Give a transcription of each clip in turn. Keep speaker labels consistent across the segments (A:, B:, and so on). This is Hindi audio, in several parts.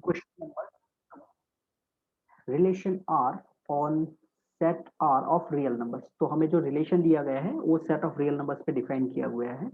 A: Question number, relation R on set R of real numbers. तो हमें जो रिलेशन दिया गया है वो सेट ऑफ रियल नंबर्स पे डिफाइन किया हुआ है।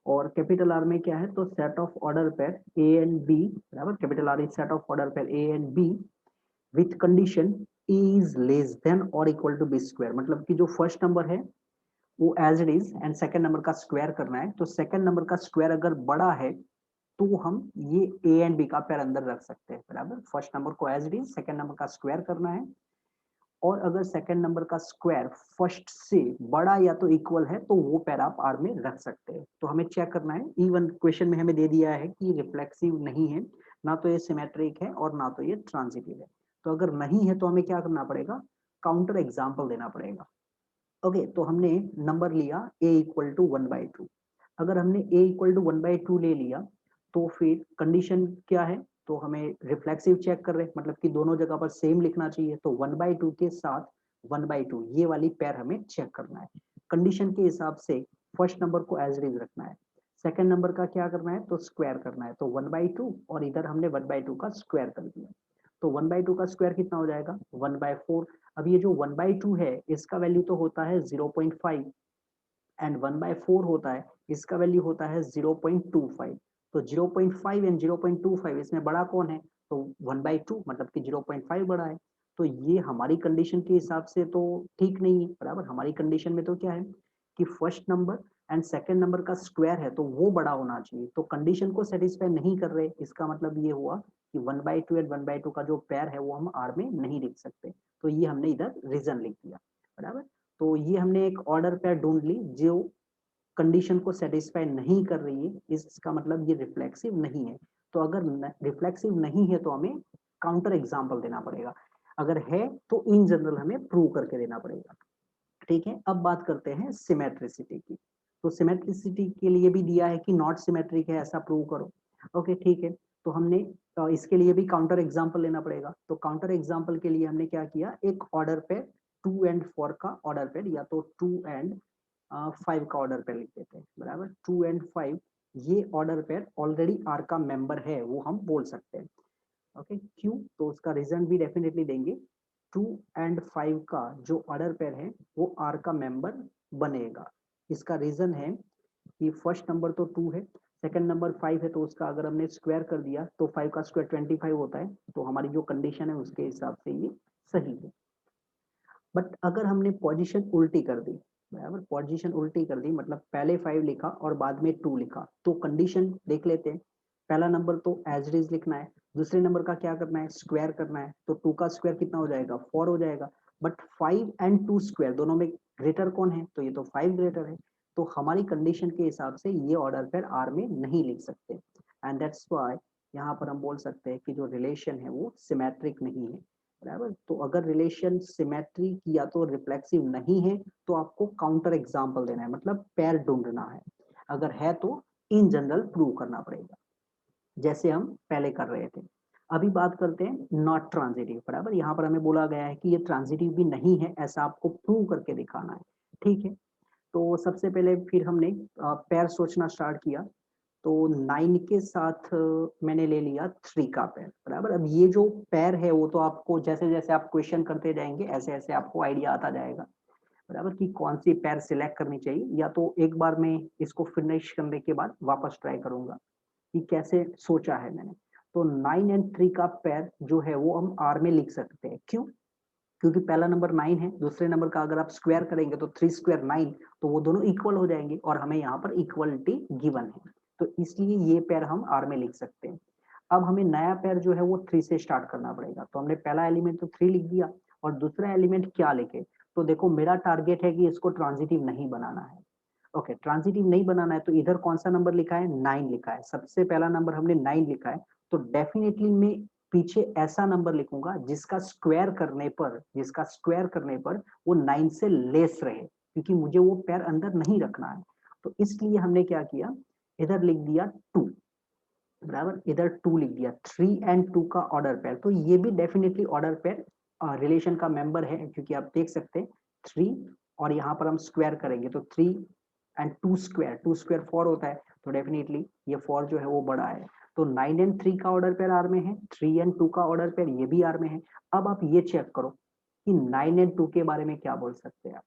A: और कैपिटल आर में क्या है, तो set of order pair A and B, बराबर। Capital R is set of order pair A and B with condition A is less than और इक्वल टू बी स्क्वायर। मतलब कि जो फर्स्ट नंबर है वो as it is and second number का स्क्वायर करना है। तो सेकंड नंबर का स्क्वायर अगर बड़ा है तो हम ये ए एंड बी का पेयर अंदर रख सकते हैं, बराबर। फर्स्ट नंबर को as it is, second number का स्क्वायर करना है। और अगर सेकंड नंबर का स्क्वायर फर्स्ट से बड़ा या तो इक्वल है तो वो पेयर आप आर में रख सकते हैं। तो हमें चेक करना है, इवन क्वेश्चन में हमें दे दिया है कि रिफ्लेक्सिव नहीं है, ना तो ये सिमेट्रिक है और ना तो ये ट्रांजिटिव है। तो अगर नहीं है तो हमें क्या करना पड़ेगा, काउंटर एग्जाम्पल देना पड़ेगा। ओके, तो हमने नंबर लिया ए इक्वल टू 1/2। अगर हमने ए इक्वल टू 1/2 ले लिया तो फिर कंडीशन क्या है, तो हमें रिफ्लेक्सिव चेक कर रहे हैं, मतलब कि दोनों जगह पर सेम लिखना चाहिए। तो 1/2 के साथ 1/2 ये वाली पेयर हमें चेक करना है। कंडीशन के हिसाब से फर्स्ट नंबर को एज इट इज रखना है, सेकंड नंबर का क्या करना है, तो स्क्वायर करना है। तो 1/2 और इधर हमने 1/2 का स्क्वायर कर दिया। तो 1/2 का स्क्वायर कितना हो जाएगा, 1/4। अब ये जो 1/2 है इसका वैल्यू तो होता है 0.5 एंड 1/4 होता है, इसका वैल्यू होता है 0.25। तो 0.5 एंड 0.25 इसमें बड़ा कौन है, तो 1/2, मतलब कि 0.5 बड़ा है। तो ये हमारी कंडीशन के हिसाब से तो ठीक नहीं है, बराबर। हमारी कंडीशन में तो क्या है कि first number and second number का स्क्वायर है तो वो बड़ा होना चाहिए। तो कंडीशन को सेटिस्फाई नहीं कर रहे, इसका मतलब ये हुआ कि 1/2 एंड 1/2 का जो पेयर है वो हम आर में नहीं लिख सकते। तो ये हमने इधर रीजन लिख दिया, बराबर। तो ये हमने एक ऑर्डर पेयर ढूंढ ली जो कंडीशन को सेटिस्फाई नहीं कर रही है, इसका मतलब ये रिफ्लेक्सिव नहीं है। तो अगर रिफ्लेक्सिव नहीं है तो हमें काउंटर एग्जाम्पल देना पड़ेगा, अगर है तो इन जनरल हमें प्रूव करके देना पड़ेगा। ठीक है, अब बात करते हैं सिमेट्रिसिटी की। तो सिमेट्रिसिटी के लिए भी दिया है कि नॉट सिमेट्रिक है ऐसा प्रूव करो। ओके ठीक है, तो हमने इसके लिए भी काउंटर एग्जाम्पल लेना पड़ेगा। तो काउंटर एग्जाम्पल के लिए हमने क्या किया, एक ऑर्डर पे 2 एंड 4 का ऑर्डर पे, या तो 2 एंड 5 का ऑर्डर पे लिख देते हैं, बराबर। 2 एंड 5 ये ऑर्डर पेयर ऑलरेडी आर का मेंबर है, वो हम बोल सकते हैं। ओके क्यों, तो उसका रीजन भी डेफिनेटली देंगे। 2 एंड 5 का जो ऑर्डर पेयर है वो आर का मेंबर बनेगा। इसका रीजन है कि फर्स्ट नंबर तो 2 है, सेकंड नंबर 5 है, तो उसका अगर हमने स्क्वायर कर दिया तो 5 का स्क्वायर 25 होता है। तो हमारी जो कंडीशन है उसके हिसाब से ये सही है। बट अगर हमने पोजीशन उल्टी कर दी, बराबर, पोजीशन उल्टी कर दी, मतलब पहले 5 लिखा और बाद में 2 लिखा, तो कंडीशन देख लेते हैं। पहला नंबर तो एज इट इज लिखना है, दूसरे नंबर का क्या करना है, स्क्वायर करना है। तो 2 का स्क्वायर कितना हो जाएगा, 4 हो जाएगा। बट 5 एंड 2 स्क्वायर दोनों में ग्रेटर कौन है, तो ये तो 5 ग्रेटर है। तो हमारी कंडीशन के हिसाब से ये ऑर्डर पेयर आर में नहीं लिख सकते, एंड दैट्स व्हाई यहाँ पर हम बोल सकते हैं कि जो रिलेशन है वो सिमेट्रिक नहीं है, बराबर। तो अगर रिलेशन सिमेट्रिक या तो रिफ्लेक्सिव नहीं है तो आपको काउंटर एग्जाम्पल देना है, मतलब पेयर ढूंढना है। अगर है तो इन जनरल प्रूव करना पड़ेगा, जैसे हम पहले कर रहे थे। अभी बात करते हैं नॉट ट्रांजिटिव, बराबर। यहाँ पर हमें बोला गया है कि ये ट्रांजिटिव भी नहीं है, ऐसा आपको प्रूव करके दिखाना है। ठीक है, तो सबसे पहले फिर हमने पैर सोचना स्टार्ट किया। तो 9 के साथ मैंने ले लिया 3 का पैर, बराबर। अब ये जो पैर है वो तो आपको जैसे जैसे आप क्वेश्चन करते जाएंगे ऐसे ऐसे आपको आइडिया आता जाएगा, बराबर, कि कौन सी पैर सिलेक्ट करनी चाहिए। या तो एक बार में इसको फिनिश करने के बाद वापस ट्राई करूंगा कि कैसे सोचा है मैंने। तो 9 एंड 3 का पैर जो है वो हम आर में लिख सकते हैं, क्यों, क्योंकि पहला नंबर 9 है, दूसरे नंबर का अगर आप स्क्वायर करेंगे तो 3 स्क्वायर 9, तो वो दोनों इक्वल हो जाएंगे और हमें यहाँ पर इक्वलिटी गिवन है। तो इसलिए ये पेयर हम आर में लिख सकते हैं। अब हमें नया पेयर जो है वो 3 से स्टार्ट करना पड़ेगा। तो हमने पहला एलिमेंट तो 3 लिख दिया, और दूसरा एलिमेंट क्या लिखे, तो देखो मेरा टारगेट है कि इसको ट्रांजिटिव नहीं बनाना है। ओके, ट्रांजिटिव नहीं बनाना है तो इधर कौन सा नंबर लिखा है, 9 लिखा है, सबसे पहला नंबर हमने 9 लिखा है। तो डेफिनेटली मैं पीछे ऐसा नंबर लिखूंगा जिसका स्क्वायर करने पर वो 9 से लेस रहे, क्योंकि मुझे वो पैर अंदर नहीं रखना है। तो इसलिए हमने क्या किया, इधर लिख दिया 2, बराबर, इधर 2 लिख दिया। 3 एंड 2 का ऑर्डर पेयर, तो ये भी डेफिनेटली ऑर्डर पेयर रिलेशन का मेंबर है, क्योंकि आप देख सकते हैं 3 और यहाँ पर हम स्क्वायर करेंगे तो 3 एंड 2 स्क्वायर 4 होता है। तो डेफिनेटली ये 4 जो है वो बड़ा है। तो 9 एंड 3 का ऑर्डर पेयर आर में है, 3 एंड 2 का ऑर्डर पेयर ये भी आर में है। अब आप ये चेक करो कि 9 एंड 2 के बारे में क्या बोल सकते हैं आप।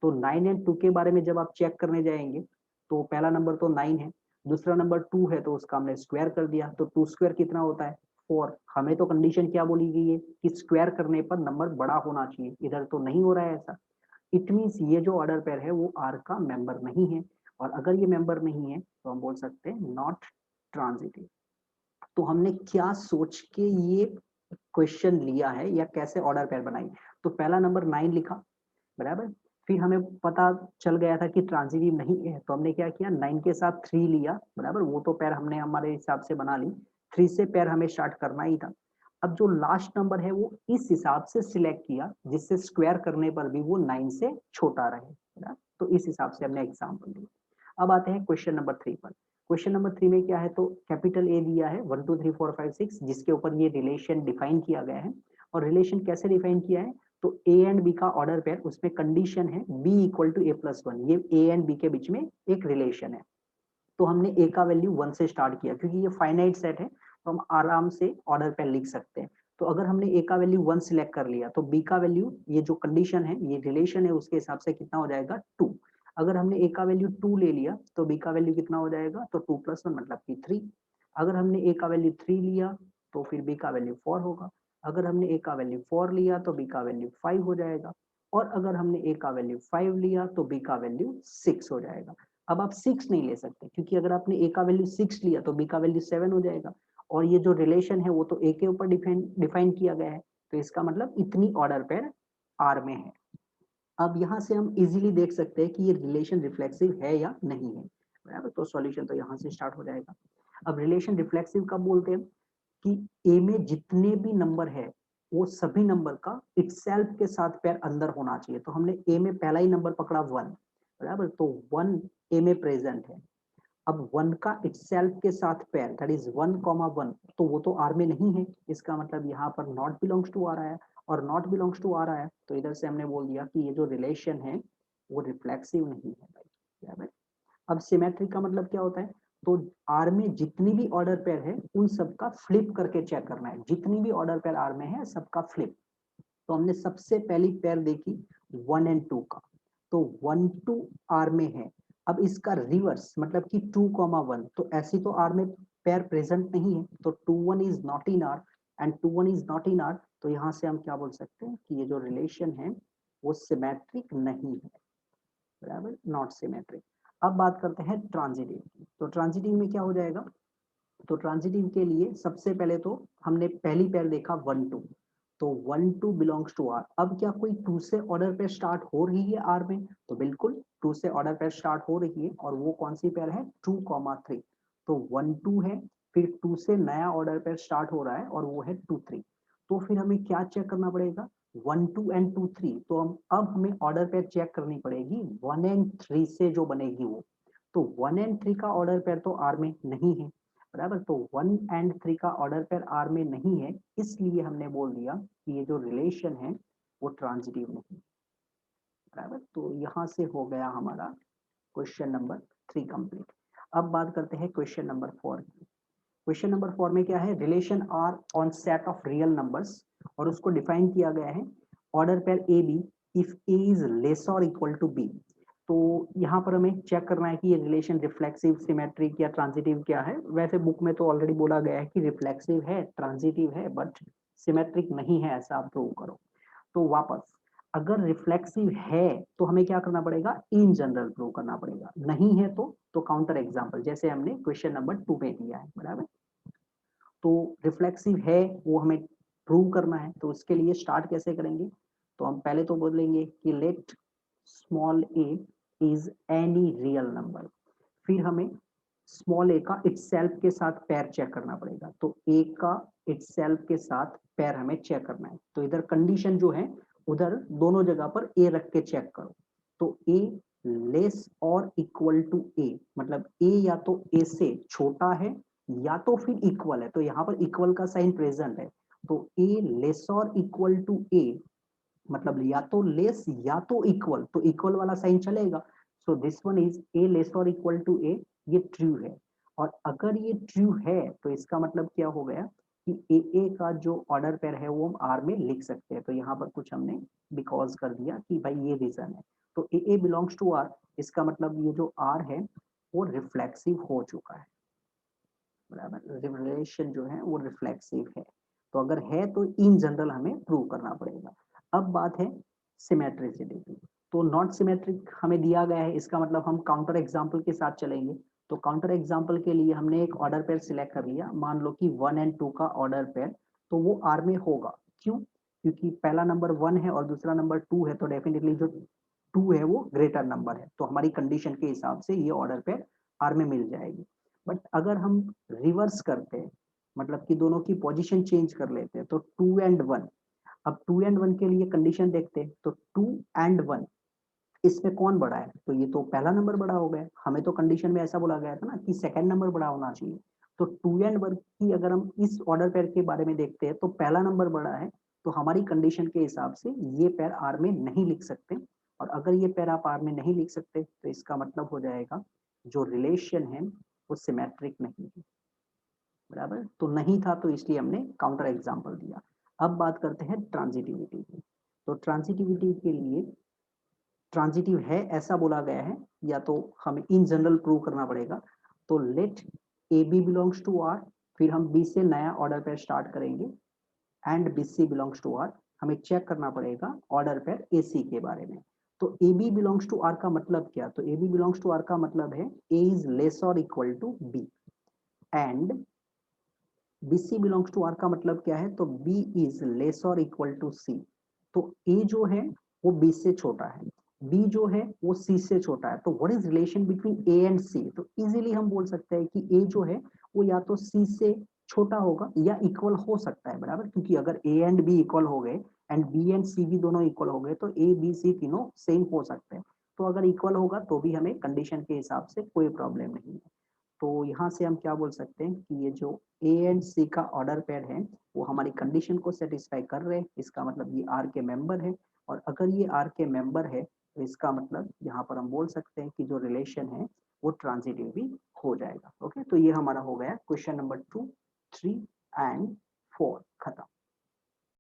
A: तो 9 एंड 2 के बारे में जब आप चेक करने जाएंगे तो पहला नंबर तो 9 है, दूसरा नंबर 2 है, तो उसका हमने स्क्वायर कर दिया, तो 2 स्क्वायर कितना होता है 4। हमें तो कंडीशन क्या बोली गई है कि स्क्वायर करने पर नंबर बड़ा होना चाहिए, इधर तो नहीं हो रहा है ऐसा। इट मीन्स ये जो ऑर्डर पेयर है वो आर का मेंबर नहीं है, और अगर ये मेंबर नहीं है तो हम बोल सकते हैं नॉट ट्रांजिटिव। तो हमने क्या सोच के ये क्वेश्चन लिया है या कैसे ऑर्डर पेयर बनाई। तो पहला नंबर 9 लिखा, बराबर। फिर हमें पता चल गया था कि ट्रांजिटिव नहीं है, तो हमने क्या किया 9 के साथ 3 लिया, बराबर। वो तो पैर हमने हमारे हिसाब से बना ली, 3 से पैर हमें स्टार्ट करना ही था। अब जो लास्ट नंबर है वो इस हिसाब से सिलेक्ट किया जिससे स्क्वायर करने पर भी वो 9 से छोटा रहे, बराबर। तो इस हिसाब से हमने एग्जाम्पल दिया। अब आते हैं क्वेश्चन नंबर 3 पर। क्वेश्चन नंबर 3 में क्या है, तो कैपिटल ए दिया है 1 2 3 4 5 6, जिसके ऊपर ये रिलेशन डिफाइन किया गया है। और रिलेशन कैसे डिफाइन किया है, तो ए एंड बी का ऑर्डर पेयर, उसमें कंडीशन है B equal to A plus 1, ये ए एंड बी के बीच में एक रिलेशन है। तो हमने ए का वैल्यू 1 से स्टार्ट किया, क्योंकि ये फाइनाइट सेट है तो हम आराम से ऑर्डर पेयर लिख सकते हैं। तो अगर हमने ए का वैल्यू 1 सिलेक्ट कर लिया तो बी का वैल्यू, ये जो कंडीशन है, ये रिलेशन है, उसके हिसाब से कितना हो जाएगा 2। अगर हमने ए का वैल्यू 2 ले लिया तो बी का वैल्यू कितना हो जाएगा, तो 2 प्लस 1 मतलब कि 3। अगर हमने ए का वैल्यू 3 लिया तो फिर बी का वैल्यू 4 होगा। अगर हमने ए का वैल्यू 4 लिया तो बी का वैल्यू 5 हो जाएगा। और अगर हमने ए का वैल्यू 5 लिया तो बी का वैल्यू 6 हो जाएगा। अब आप 6 नहीं ले सकते, क्योंकि अगर आपने ए का वैल्यू 6 लिया तो बी का वैल्यू 7 हो जाएगा, और ये जो रिलेशन है वो तो ए के ऊपर डिफाइन किया गया है, तो इसका मतलब इतनी ऑर्डर पेयर आर में है। अब यहाँ से हम इजीली देख सकते हैं कि ये रिलेशन रिफ्लेक्सिव है या नहीं है, बराबर। तो सॉल्यूशन तो यहाँ से स्टार्ट हो जाएगा। अब रिलेशन रिफ्लेक्सिव कब बोलते हैं, कि ए में जितने भी नंबर है वो सभी नंबर का इटसेल्फ के साथ पेयर अंदर होना चाहिए। तो हमने ए में पहला ही नंबर पकड़ा 1, बराबर, तो 1 ए में प्रेजेंट है। अब 1 का इटसेल्फ के साथ पेयर, दैट इज 1,1, तो वो तो आर में नहीं है, इसका मतलब यहाँ पर नॉट बिलोंग्स टू आ रहा है, और नॉट बिलोंग्स टू आ रहा है तो इधर से हमने बोल दिया कि ये जो रिलेशन है वो रिफ्लेक्सिव नहीं है भाई। अब सिमेट्रिक का मतलब क्या होता है, तो आर में जितनी भी ऑर्डर पेयर है उन सबका फ्लिप करके चेक करना है, जितनी भी ऑर्डर पेयर आर में है सबका फ्लिप। तो हमने सबसे पहली पेयर देखी 1 एंड 2 का, तो 1 2 आर में है। अब इसका रिवर्स मतलब कि 2,1, तो ऐसी तो आर में पेयर प्रेजेंट नहीं है, तो 2 1 is not in are and 2 1 is not in are. तो यहाँ से हम क्या बोल सकते हैं कि ये जो रिलेशन है वो सिमेट्रिक नहीं है, बराबर, नॉट सिमेट्रिक। अब बात करते हैं ट्रांजिटिव की। तो ट्रांजिटिव में क्या हो जाएगा, तो ट्रांजिटिव के लिए सबसे पहले तो हमने पहली पेयर देखा 1 2, तो 1 2 बिलोंग्स टू आर। अब क्या कोई 2 से ऑर्डर पेयर स्टार्ट हो रही है आर में, तो बिल्कुल 2 से ऑर्डर पेयर स्टार्ट हो रही है, और वो कौन सी पेयर है 2,3। तो 1 2 है, फिर 2 से नया ऑर्डर पेयर स्टार्ट हो रहा है और वो है 2 3। तो फिर हमें क्या चेक करना पड़ेगा 1 2 एंड 2 3, तो हम अब हमें ऑर्डर पेयर चेक करनी पड़ेगी 1 एंड 3 से जो बनेगी वो। तो 1 एंड 3 का ऑर्डर पेयर तो आर में नहीं है, बराबर, तो 1 एंड 3 का ऑर्डर पेयर आर में नहीं है, इसलिए हमने बोल दिया कि ये जो रिलेशन है वो ट्रांजिटिव नहीं, बराबर। तो यहाँ से हो गया हमारा क्वेश्चन नंबर 3 कंप्लीट। अब बात करते हैं क्वेश्चन नंबर 4 की। क्वेश्चन नंबर 4 में क्या है, relation R on set of real numbers, और उसको डिफाइन किया गया है order pair A B if A is less और इक्वल टू बी। तो यहाँ पर हमें चेक करना है कि ये रिलेशन रिफ्लेक्सिव, सिमेट्रिक या ट्रांजिटिव क्या है। वैसे बुक में तो ऑलरेडी बोला गया है कि रिफ्लेक्सिव है, ट्रांजिटिव है, बट सिमेट्रिक नहीं है, ऐसा आप प्रूव करो। तो वापस, अगर रिफ्लेक्सिव है तो हमें क्या करना पड़ेगा, इन जनरल प्रूव करना पड़ेगा, नहीं है तो काउंटर एग्जाम्पल, जैसे हमने क्वेश्चन नंबर 2 में दिया है, बराबर। तो रिफ्लेक्सिव है वो हमें प्रूव करना है, तो उसके लिए स्टार्ट कैसे करेंगे, तो हम पहले तो बोलेंगे कि let small A is any real number. फिर हमें स्मॉल ए का इटसेल्फ के साथ पेयर चेक करना पड़ेगा, तो ए का इटसेल्फ के साथ पेयर हमें चेक करना है। तो इधर कंडीशन जो है उधर दोनों जगह पर ए रख के चेक करो। तो ए लेस और इक्वल टू ए, मतलब ए या तो ए से छोटा है या तो फिर इक्वल है, तो यहाँ पर इक्वल का साइन प्रेजेंट है। तो ए लेस और इक्वल टू ए, मतलब या तो लेस या तो इक्वल, तो इक्वल वाला साइन चलेगा। So this one is a less और इक्वल टू ए, ये ट्रू है। और अगर ये ट्रू है तो इसका मतलब क्या हो गया कि ए का जो ऑर्डर पेयर है वो हम आर में लिख सकते हैं। तो यहाँ पर कुछ हमने बिकॉज कर दिया कि भाई ये रीजन है। तो ए बिलोंग्स टू आर, इसका मतलब ये जो आर है वो रिफ्लेक्सिव हो चुका है, बराबर। रिलेशन जो है वो रिफ्लेक्सिव है। तो अगर है तो इन जनरल हमें प्रूव करना पड़ेगा। अब बात है सिमेट्रिसिटी की। तो नॉट सिमेट्रिक हमें दिया गया है, इसका मतलब हम काउंटर एग्जाम्पल के साथ चलेंगे। तो काउंटर एग्जाम्पल के लिए हमने एक ऑर्डर पेयर सिलेक्ट कर लिया, मान लो कि 1 एंड 2 का ऑर्डर पेयर, तो वो आर में होगा। क्यों? क्योंकि पहला नंबर 1 है और दूसरा नंबर 2 है, तो डेफिनेटली जो 2 है वो ग्रेटर नंबर है, तो हमारी कंडीशन के हिसाब से ये ऑर्डर पेयर आर में मिल जाएगी। बट अगर हम रिवर्स करते हैं, मतलब कि दोनों की पोजीशन चेंज कर लेते हैं, तो 2 एंड 1, अब 2 एंड 1 के लिए कंडीशन देखते हैं, तो 2 एंड 1 इसमें कौन बड़ा है? तो ये तो पहला नंबर बड़ा हो गया। हमें तो कंडीशन में ऐसा बोला गया था ना कि सेकंड नंबर बड़ा होना चाहिए। तो 2 एंड 1 की अगर हम इस ऑर्डर पेयर के बारे में देखते हैं तो पहला नंबर बड़ा है, तो हमारी कंडीशन के हिसाब से ये पेयर आर में नहीं लिख सकते। और अगर ये पेयर आप आर में नहीं लिख सकते तो इसका मतलब हो जाएगा जो रिलेशन है वो सिमेट्रिक नहीं है, बराबर। तो नहीं था तो इसलिए हमने काउंटर एग्जाम्पल दिया। अब बात करते हैं ट्रांजिटिविटी की। तो ट्रांजिटिविटी के लिए ट्रांजिटिव है ऐसा बोला गया है, या तो हमें इन जनरल प्रूव करना पड़ेगा। तो let A B belongs to R, फिर हम बी से नया ऑर्डर पेयर स्टार्ट करेंगे, and B C belongs to R. हमें चेक करना पड़ेगा ऑर्डर पेयर ए सी के बारे में। तो A B belongs to R का मतलब क्या? तो A B belongs to R का मतलब है ए इज लेस और equal to B, and B C belongs to R का मतलब क्या है? तो बी इज लेस और इक्वल टू सी। तो ए जो है वो बी से छोटा है, बी जो है वो सी से छोटा है। तो what is relation between A and C? तो इजीली हम बोल सकते हैं कि ए जो है वो या तो सी से छोटा होगा या इक्वल हो सकता है, बराबर। क्योंकि अगर ए एंड बी इक्वल हो गए एंड बी एंड सी भी दोनों इक्वल हो गए तो ए बी सी तीनों सेम हो सकते हैं। तो अगर इक्वल होगा तो भी हमें कंडीशन के हिसाब से कोई प्रॉब्लम नहीं है। तो यहाँ से हम क्या बोल सकते हैं कि ये जो ए एंड सी का ऑर्डर पेयर है वो हमारी कंडीशन को सेटिस्फाई कर रहे हैं, इसका मतलब ये आर के मेंबर है। और अगर ये आर के मेंबर है तो इसका मतलब यहाँ पर हम बोल सकते हैं कि जो रिलेशन है वो ट्रांजिटिव भी हो जाएगा। ओके, तो ये हमारा हो गया क्वेश्चन नंबर 2, 3 एंड 4 खत्म।